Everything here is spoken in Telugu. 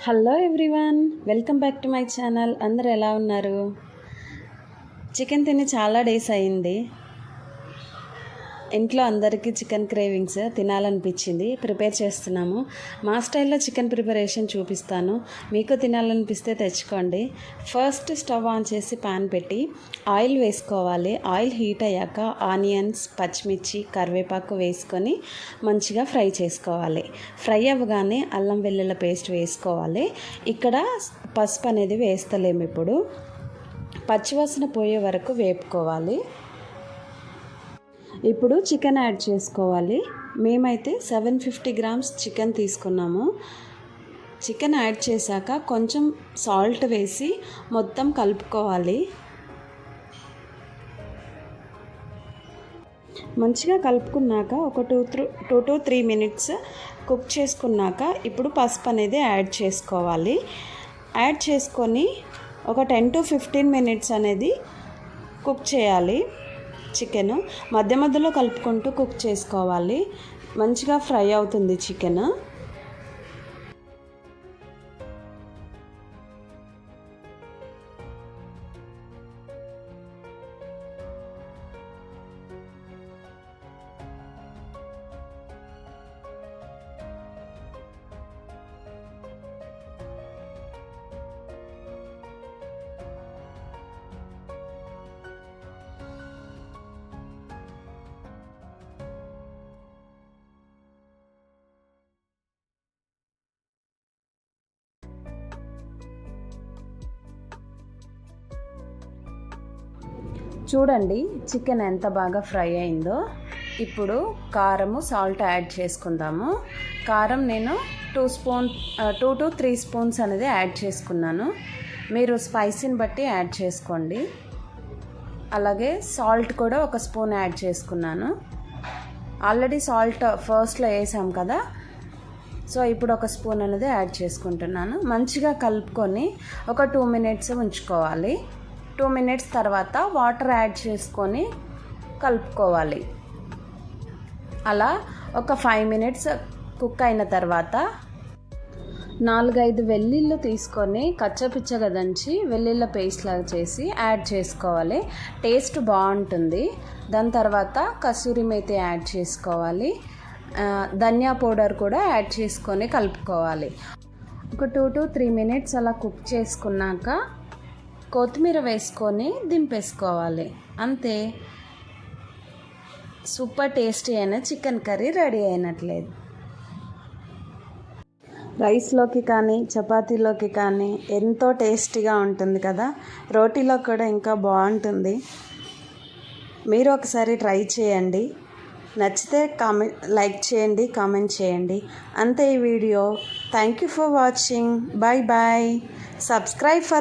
Hello everyone, welcome back to my channel. అందరూ ఎలా ఉన్నారు? చికెన్ తిని చాలా డేస్ అయింది. ఇంట్లో అందరికీ చికెన్ క్రేవింగ్స్ తినాలనిపించింది. ప్రిపేర్ చేస్తున్నాము. మా స్టైల్లో చికెన్ ప్రిపరేషన్ చూపిస్తాను. మీకు తినాలనిపిస్తే తెచ్చుకోండి. ఫస్ట్ స్టవ్ ఆన్ చేసి పాన్ పెట్టి ఆయిల్ వేసుకోవాలి. ఆయిల్ హీట్ అయ్యాక ఆనియన్స్, పచ్చిమిర్చి, కరివేపాకు వేసుకొని మంచిగా ఫ్రై చేసుకోవాలి. ఫ్రై అవ్వగానే అల్లం వెల్లుల్లి పేస్ట్ వేసుకోవాలి. ఇక్కడ పసుపు అనేది వేస్తలేము. ఇప్పుడు పచ్చివాసన పోయే వరకు వేపుకోవాలి. ఇప్పుడు చికెన్ యాడ్ చేసుకోవాలి. మేమైతే 750 గ్రామ్స్ చికెన్ తీసుకున్నాము. చికెన్ యాడ్ చేశాక కొంచెం సాల్ట్ వేసి మొత్తం కలుపుకోవాలి. మంచిగా కలుపుకున్నాక ఒక 2 to 3 మినిట్స్ కుక్ చేసుకున్నాక ఇప్పుడు పసుపు అనేది యాడ్ చేసుకోవాలి. యాడ్ చేసుకొని ఒక 10 to 15 మినిట్స్ అనేది కుక్ చేయాలి. చికెన్ మధ్య మధ్యలో కలుపుకుంటూ కుక్ చేసుకోవాలి. మంచిగా ఫ్రై అవుతుంది చికెన్. చూడండి చికెన్ ఎంత బాగా ఫ్రై అయిందో. ఇప్పుడు కారము, సాల్ట్ యాడ్ చేసుకుందాము. కారం నేను 2 to 3 స్పూన్స్ అనేది యాడ్ చేసుకున్నాను. మీరు స్పైసీని బట్టి యాడ్ చేసుకోండి. అలాగే సాల్ట్ కూడా ఒక స్పూన్ యాడ్ చేసుకున్నాను. ఆల్రెడీ సాల్ట్ ఫస్ట్లో వేసాం కదా, సో ఇప్పుడు ఒక స్పూన్ అనేది యాడ్ చేసుకుంటున్నాను. మంచిగా కలుపుకొని ఒక 2 మినిట్స్ ఉంచుకోవాలి. 2 మినిట్స్ తర్వాత వాటర్ యాడ్ చేసుకొని కలుపుకోవాలి. అలా ఒక 5 మినిట్స్ కుక్ అయిన తర్వాత 4-5 వెల్లుల్లి తీసుకొని కచ్చపిచ్చగా దంచి వెల్లుల్లి పేస్ట్ లాగా చేసి యాడ్ చేసుకోవాలి. టేస్ట్ బాగుంటుంది. దాని తర్వాత కసూరి మేతి యాడ్ చేసుకోవాలి. ధనియా పౌడర్ కూడా యాడ్ చేసుకొని కలుపుకోవాలి. ఒక 2 to 3 మినిట్స్ అలా కుక్ చేసుకున్నాక కొత్తిమీర వేసుకొని దింపేసుకోవాలి. అంతే, సూపర్ టేస్టీ అయిన చికెన్ కర్రీ రెడీ అయినట్లేదు. రైస్లోకి కానీ చపాతీలోకి కానీ ఎంతో టేస్టీగా ఉంటుంది కదా. రోటీలో కూడా ఇంకా బాగుంటుంది. మీరు ఒకసారి ట్రై చేయండి. నచ్చితే లైక్ చేయండి, కామెంట్ చేయండి. అంతే ఈ video. Thank you for watching. Bye bye. Subscribe for